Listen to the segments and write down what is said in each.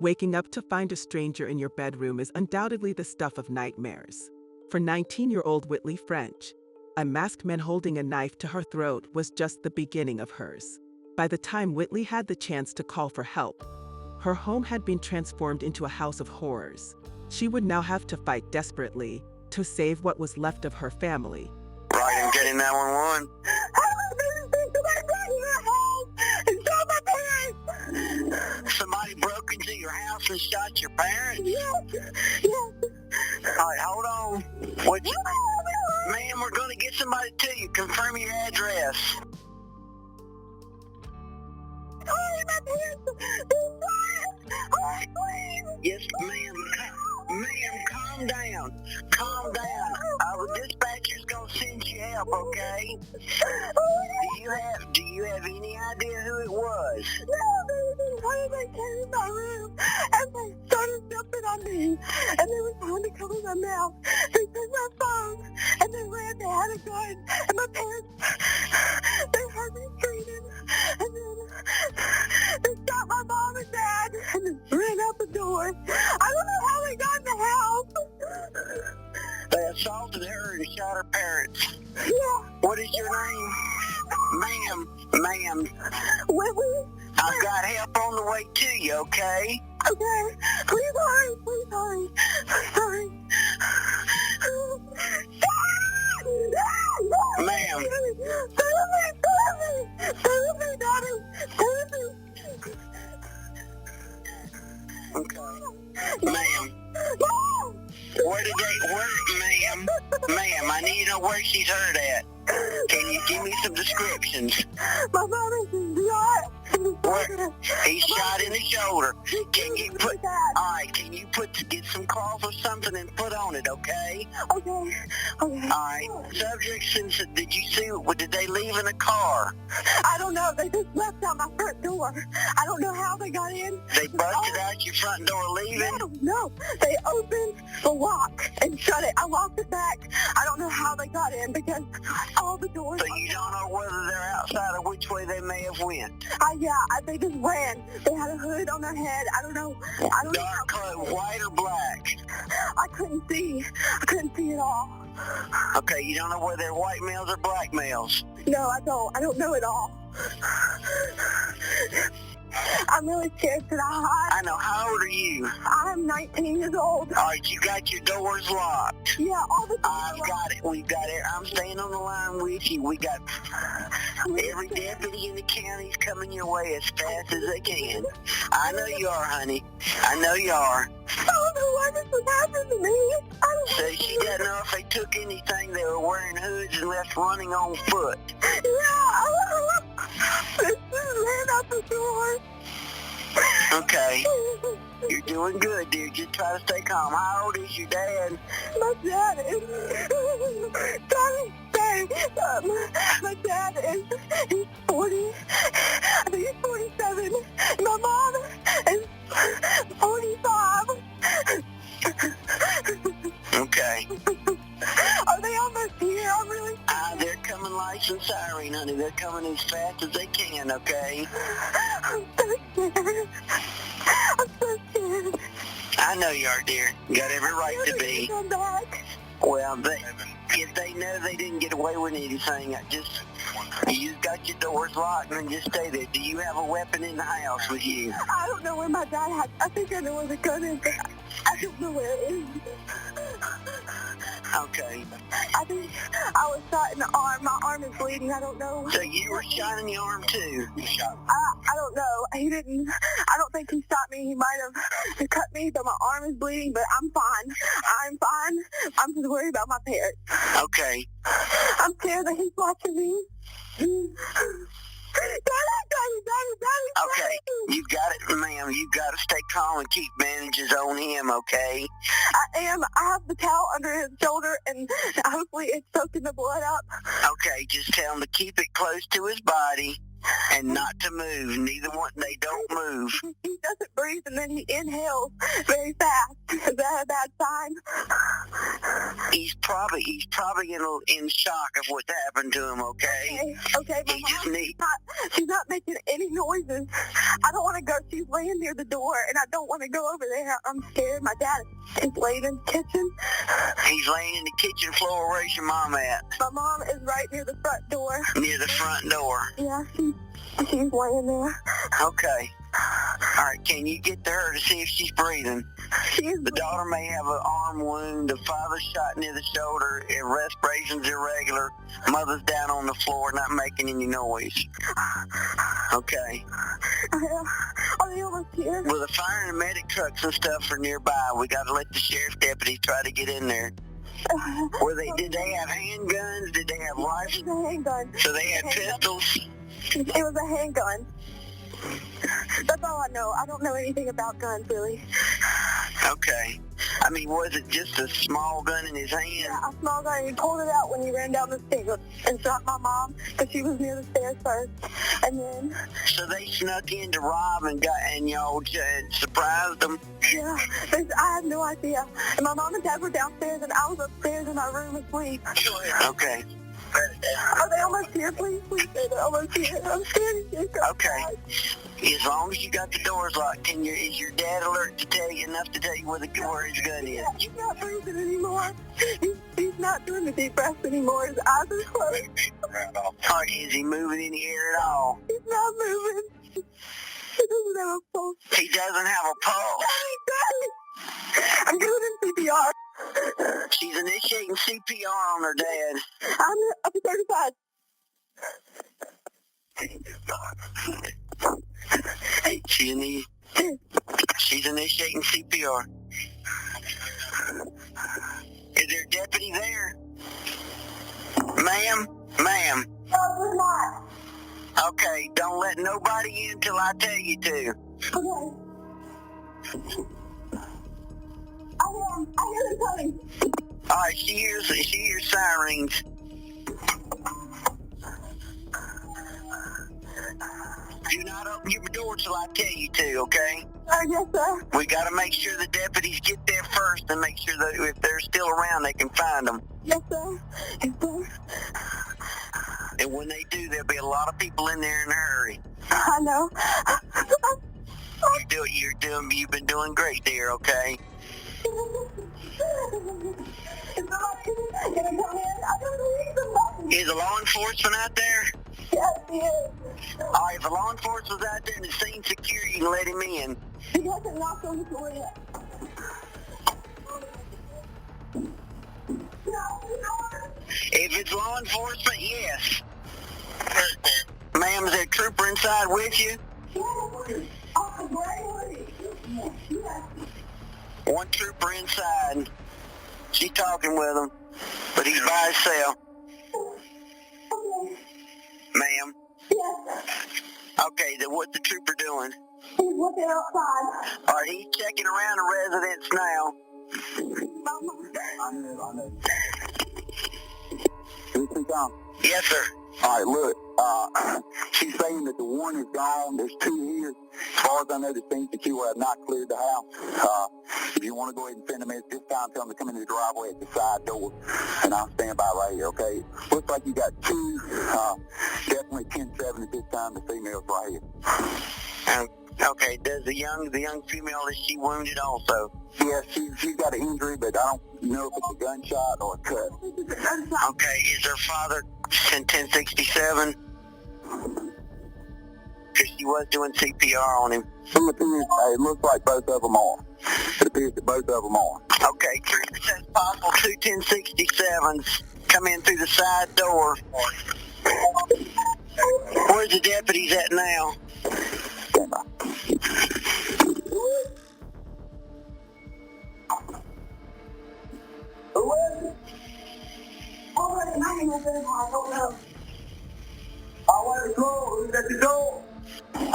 Waking up to find a stranger in your bedroom is undoubtedly the stuff of nightmares. For 19-year-old Whitley French, a masked man holding a knife to her throat was just the beginning of hers. By the time Whitley had the chance to call for help, her home had been transformed into a house of horrors. She would now have to fight desperately to save what was left of her family. Right, I'm getting 911. Somebody broke into your house and shot your parents? Yes. All right, hold on. Ma'am, we're going to get somebody to you. Confirm your address. Yes, ma'am. Ma'am, calm down. Calm down. Our dispatcher's gonna send you help, okay? Do you have any idea who it was? No, they came in my room and they started jumping on me and they were trying to cover my mouth. They took my phone and they ran. They had a gun and my parents, they heard me screaming and then they shot my mom and dad and then ran out the door. I don't know how they got in the house. They assaulted her and shot her parents. Yeah. What is your name? Ma'am. Whitley? I've got help on the way to you, okay? Okay. Please hurry. Sorry. Ma'am. Save me, Daddy. Save me. Okay. Ma'am. Ma'am, I need to know where she's hurt at. Can you give me some descriptions? My mother's shot. Where? He's shot in the shoulder. Can you get some cloth or something and put on it, okay? Okay. Alright. Subjects, did you see, did they leave in a car? I don't know. They just left out my front door. I don't know how they got in. They busted out your front door leaving? No. They opened the lock and shut it. I locked it back. I don't know how they got in because all the doors... So you don't know whether they're outside or which way they may have went? They just ran. They had a hood on their head. I don't know. Dark clothes, white or black? I couldn't see at all. Okay, you don't know whether they're white males or black males? No, I don't. I don't know at all. I'm really scared. Should I hide? I know. How old are you? I'm 19 years old. All right, you got your doors locked. Yeah, all the doors I've got it. We've got it. I'm staying on the line with you. We got every deputy in the county's coming your way as fast as they can. I know you are, honey. I know you are. I don't know why this was happening to me. So she doesn't know if they took anything. They were wearing hoods and left running on foot. Yeah. They just ran out the door. Okay. You're doing good, dear. Just try to stay calm. How old is your dad? My dad is... my dad is... He's 40. I think he's 47. My mom is 45. Okay. Are they almost here? I'm really scared. They're coming lights and siren, honey. They're coming as fast as they can, okay? I'm so scared. I know you are, dear. You got every right to be. Come back. Well, if they know they didn't get away with anything, you got your doors locked and just stay there. Do you have a weapon in the house with you? I don't know where my dad had. I think I know where the gun is, but I don't know where it is. Okay. I think I was shot in the arm. My arm is bleeding. I don't know. So you were shot in the arm too? I don't know. He didn't. I don't think he shot me. He might have cut me, but my arm is bleeding. But I'm fine. I'm just worried about my parents. Okay. I'm scared that he's watching me. Daddy. Okay, you got it, ma'am. You got to stay calm and keep bandages on him, okay? I am. I have the towel under his shoulder, and hopefully it's soaking the blood up. Okay, just tell him to keep it close to his body. And not to move. Neither one, they don't move. He doesn't breathe, and then he inhales very fast. Is that a bad sign? He's probably in shock of what's happened to him, okay? Okay, my she's not making any noises. I don't want to go. She's laying near the door, and I don't want to go over there. I'm scared. My dad is laying in the kitchen. He's laying in the kitchen floor. Where's your mom at? My mom is right near the front door. Near the front door? Yeah, she's laying there. Okay. All right, can you get to her to see if she's breathing? The daughter may have an arm wound, the father's shot near the shoulder, respiration's irregular, mother's down on the floor, not making any noise. Okay. Are they almost here? Well, the fire and medic trucks and stuff are nearby. We got to let the sheriff's deputies try to get in there. Did they have handguns? Did they have rifles? It was a handgun. So they had pistols? It was a handgun. That's all I know. I don't know anything about guns, really. Okay. I mean, was it just a small gun in his hand? Yeah, a small gun. He pulled it out when he ran down the stairs and shot my mom because she was near the stairs first. And then... So they snuck in to rob and y'all surprised them? Yeah. I had no idea. And my mom and dad were downstairs and I was upstairs in our room asleep. Okay. Are they almost here? Please say they're almost here. I'm scared. Okay. As long as you got the doors locked, is your dad alert to tell you enough to tell you where his gun is? He's not breathing anymore. He's not doing the deep breaths anymore. His eyes are closed. Is he moving in the air at all? He's not moving. He doesn't have a pulse. He doesn't have a pulse? I'm doing him CPR. She's initiating CPR on her dad. I'm up to 35. She's initiating CPR. Is there a deputy there? Ma'am? Ma'am? No, we're not. Okay, don't let nobody in till I tell you to. Okay. I hear them coming. All right, she hears sirens. Do not open your door till I tell you to, okay? Yes, sir. We got to make sure the deputies get there first and make sure that if they're still around, they can find them. Yes, sir. Yes, sir. And when they do, there'll be a lot of people in there in a hurry. I know. You've been doing great there, okay? Is the law enforcement out there? Yes, he is. All right, if the law enforcement's out there and the scene's secure, you can let him in. He hasn't knocked on the door yet. If it's law enforcement, yes. Ma'am, is there a trooper inside with you? One trooper inside. She's talking with him, but he's by himself. Ma'am? Yes. Okay, then what's the trooper doing? He's looking outside. All right, he's checking around the residence now. I know. Can we speak on? Yes, sir. All right, look, she's saying that the one is gone. There's two here. As far as I know, the scene secure have not cleared the house. If you want to go ahead and send them in at this time, tell them to come in the driveway at the side door, and I'll stand by right here, okay? Looks like you got two, definitely 10-7 at this time. The female's right here. Okay, does the young female, is she wounded also? Yeah, she's got an injury, but I don't know if it's a gunshot or a cut. Okay, is her father in 1067? Because she was doing CPR on him. It looks like both of them are. It appears that both of them are. Okay, 3% possible, 2 1067s come in through the side door. Where's the deputies at now? Stand by.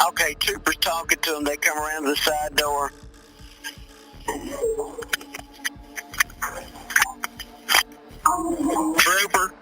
Okay, troopers talking to them. They come around to the side door. Trooper.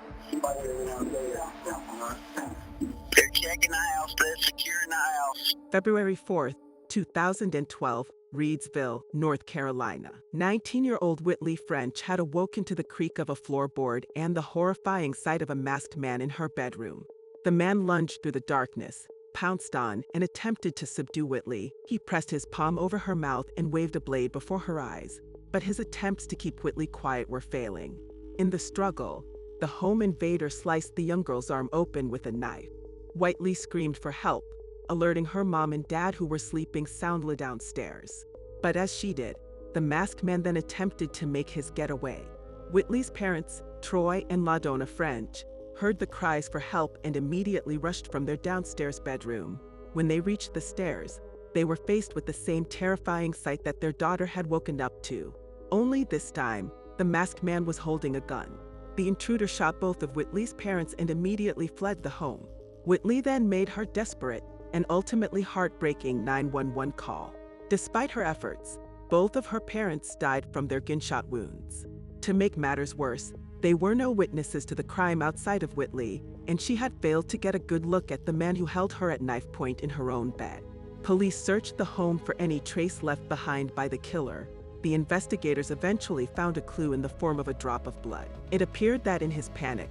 They're checking the house. They're securing the house. February 4th, 2012, Reidsville, North Carolina. 19-year-old Whitley French had awoken to the creak of a floorboard and the horrifying sight of a masked man in her bedroom. The man lunged through the darkness, pounced on, and attempted to subdue Whitley. He pressed his palm over her mouth and waved a blade before her eyes, but his attempts to keep Whitley quiet were failing. In the struggle, the home invader sliced the young girl's arm open with a knife. Whitley screamed for help, alerting her mom and dad who were sleeping soundly downstairs. But as she did, the masked man then attempted to make his getaway. Whitley's parents, Troy and LaDonna French, heard the cries for help and immediately rushed from their downstairs bedroom. When they reached the stairs, they were faced with the same terrifying sight that their daughter had woken up to. Only this time, the masked man was holding a gun. The intruder shot both of Whitley's parents and immediately fled the home. Whitley then made her desperate and ultimately heartbreaking 911 call. Despite her efforts, both of her parents died from their gunshot wounds. To make matters worse, there were no witnesses to the crime outside of Whitley, and she had failed to get a good look at the man who held her at knife point in her own bed. Police searched the home for any trace left behind by the killer. The investigators eventually found a clue in the form of a drop of blood. It appeared that in his panic,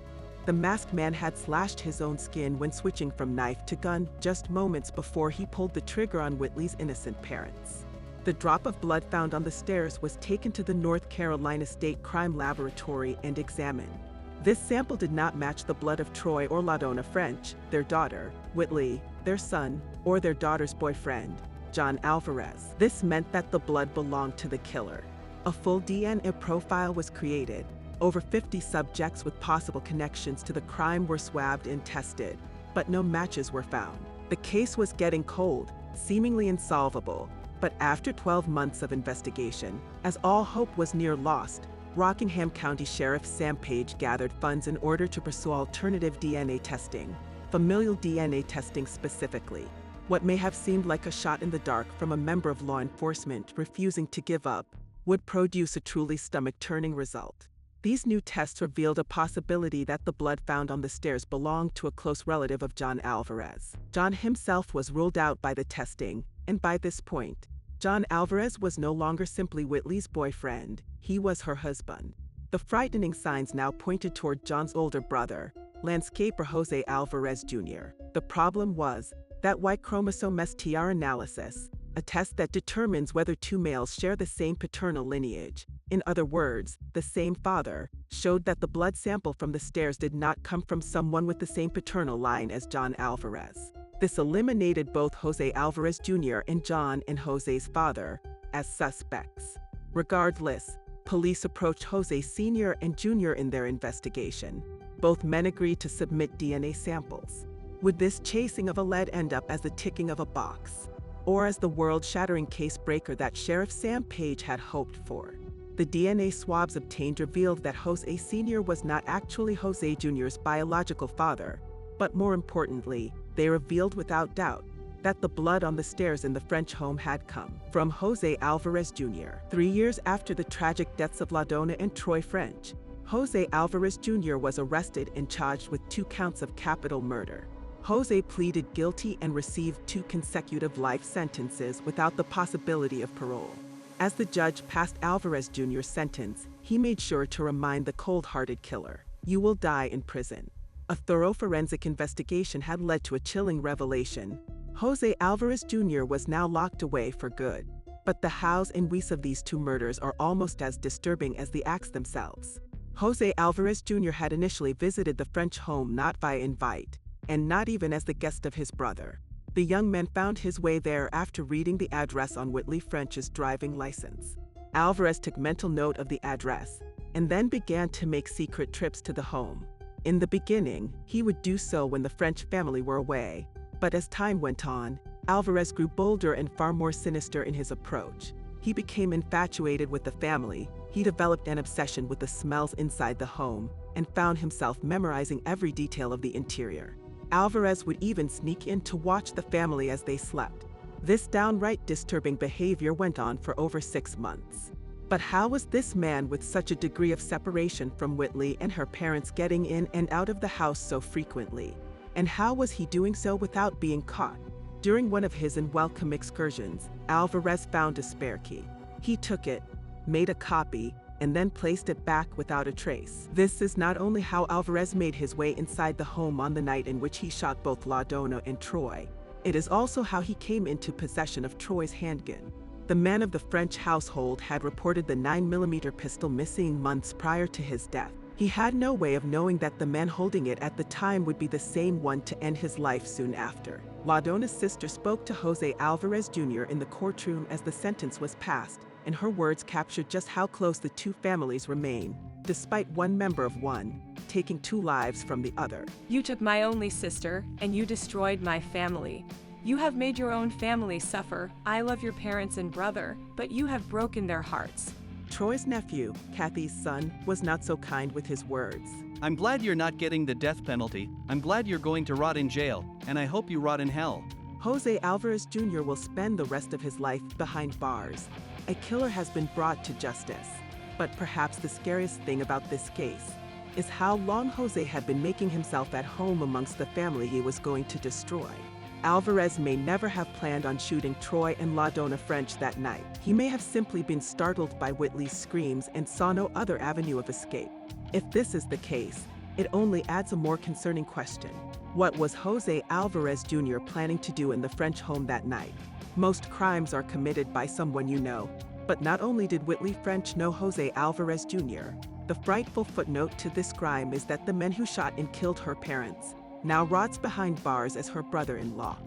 the masked man had slashed his own skin when switching from knife to gun just moments before he pulled the trigger on Whitley's innocent parents. The drop of blood found on the stairs was taken to the North Carolina State Crime Laboratory and examined. This sample did not match the blood of Troy or LaDonna French, their daughter, Whitley, their son, or their daughter's boyfriend, Jose Alvarez. This meant that the blood belonged to the killer. A full DNA profile was created. Over 50 subjects with possible connections to the crime were swabbed and tested, but no matches were found. The case was getting cold, seemingly insolvable, but after 12 months of investigation, as all hope was near lost, Rockingham County Sheriff Sam Page gathered funds in order to pursue alternative DNA testing, familial DNA testing specifically. What may have seemed like a shot in the dark from a member of law enforcement refusing to give up would produce a truly stomach-turning result. These new tests revealed a possibility that the blood found on the stairs belonged to a close relative of Jose Alvarez. John himself was ruled out by the testing, and by this point, Jose Alvarez was no longer simply Whitley's boyfriend, he was her husband. The frightening signs now pointed toward John's older brother, landscaper Jose Alvarez Junior. The problem was that Y chromosome STR analysis, a test that determines whether two males share the same paternal lineage, in other words, the same father, showed that the blood sample from the stairs did not come from someone with the same paternal line as Jose Alvarez. This eliminated both Jose Alvarez Jr. and John and Jose's father as suspects. Regardless, police approached Jose Sr. and Jr. in their investigation. Both men agreed to submit DNA samples. Would this chasing of a lead end up as the ticking of a box, or as the world-shattering case breaker that Sheriff Sam Page had hoped for? The DNA swabs obtained revealed that Jose Sr. was not actually Jose Jr.'s biological father, but more importantly, they revealed without doubt that the blood on the stairs in the French home had come from Jose Alvarez Jr. 3 years after the tragic deaths of LaDonna and Troy French, Jose Alvarez Jr. was arrested and charged with 2 counts of capital murder. Jose pleaded guilty and received 2 consecutive life sentences without the possibility of parole. As the judge passed Alvarez Jr.'s sentence, he made sure to remind the cold-hearted killer, "You will die in prison." A thorough forensic investigation had led to a chilling revelation. Jose Alvarez Jr. was now locked away for good. But the hows and whys of these 2 murders are almost as disturbing as the acts themselves. Jose Alvarez Jr. had initially visited the French home not via invite, and not even as the guest of his brother. The young man found his way there after reading the address on Whitley French's driving license. Alvarez took mental note of the address, and then began to make secret trips to the home. In the beginning, he would do so when the French family were away, but as time went on, Alvarez grew bolder and far more sinister in his approach. He became infatuated with the family, he developed an obsession with the smells inside the home, and found himself memorizing every detail of the interior. Alvarez would even sneak in to watch the family as they slept. This downright disturbing behavior went on for over 6 months. But how was this man with such a degree of separation from Whitley and her parents getting in and out of the house so frequently? And how was he doing so without being caught? During one of his unwelcome excursions, Alvarez found a spare key. He took it, made a copy, and then placed it back without a trace. This is not only how Alvarez made his way inside the home on the night in which he shot both LaDonna and Troy. It is also how he came into possession of Troy's handgun. The man of the French household had reported the 9mm pistol missing months prior to his death. He had no way of knowing that the man holding it at the time would be the same one to end his life soon after. LaDonna's sister spoke to Jose Alvarez Jr. in the courtroom as the sentence was passed, and her words captured just how close the two families remain, despite one member of one taking two lives from the other. You took my only sister, and you destroyed my family. You have made your own family suffer. I love your parents and brother, but you have broken their hearts. Troy's nephew, Kathy's son, was not so kind with his words. I'm glad you're not getting the death penalty. I'm glad you're going to rot in jail, and I hope you rot in hell. Jose Alvarez Jr. will spend the rest of his life behind bars. A killer has been brought to justice. But perhaps the scariest thing about this case is how long Jose had been making himself at home amongst the family he was going to destroy. Alvarez may never have planned on shooting Troy and LaDonna French that night. He may have simply been startled by Whitley's screams and saw no other avenue of escape. If this is the case, it only adds a more concerning question. What was Jose Alvarez Jr. planning to do in the French home that night? Most crimes are committed by someone you know. But not only did Whitley French know Jose Alvarez Jr., the frightful footnote to this crime is that the man who shot and killed her parents now rots behind bars as her brother-in-law.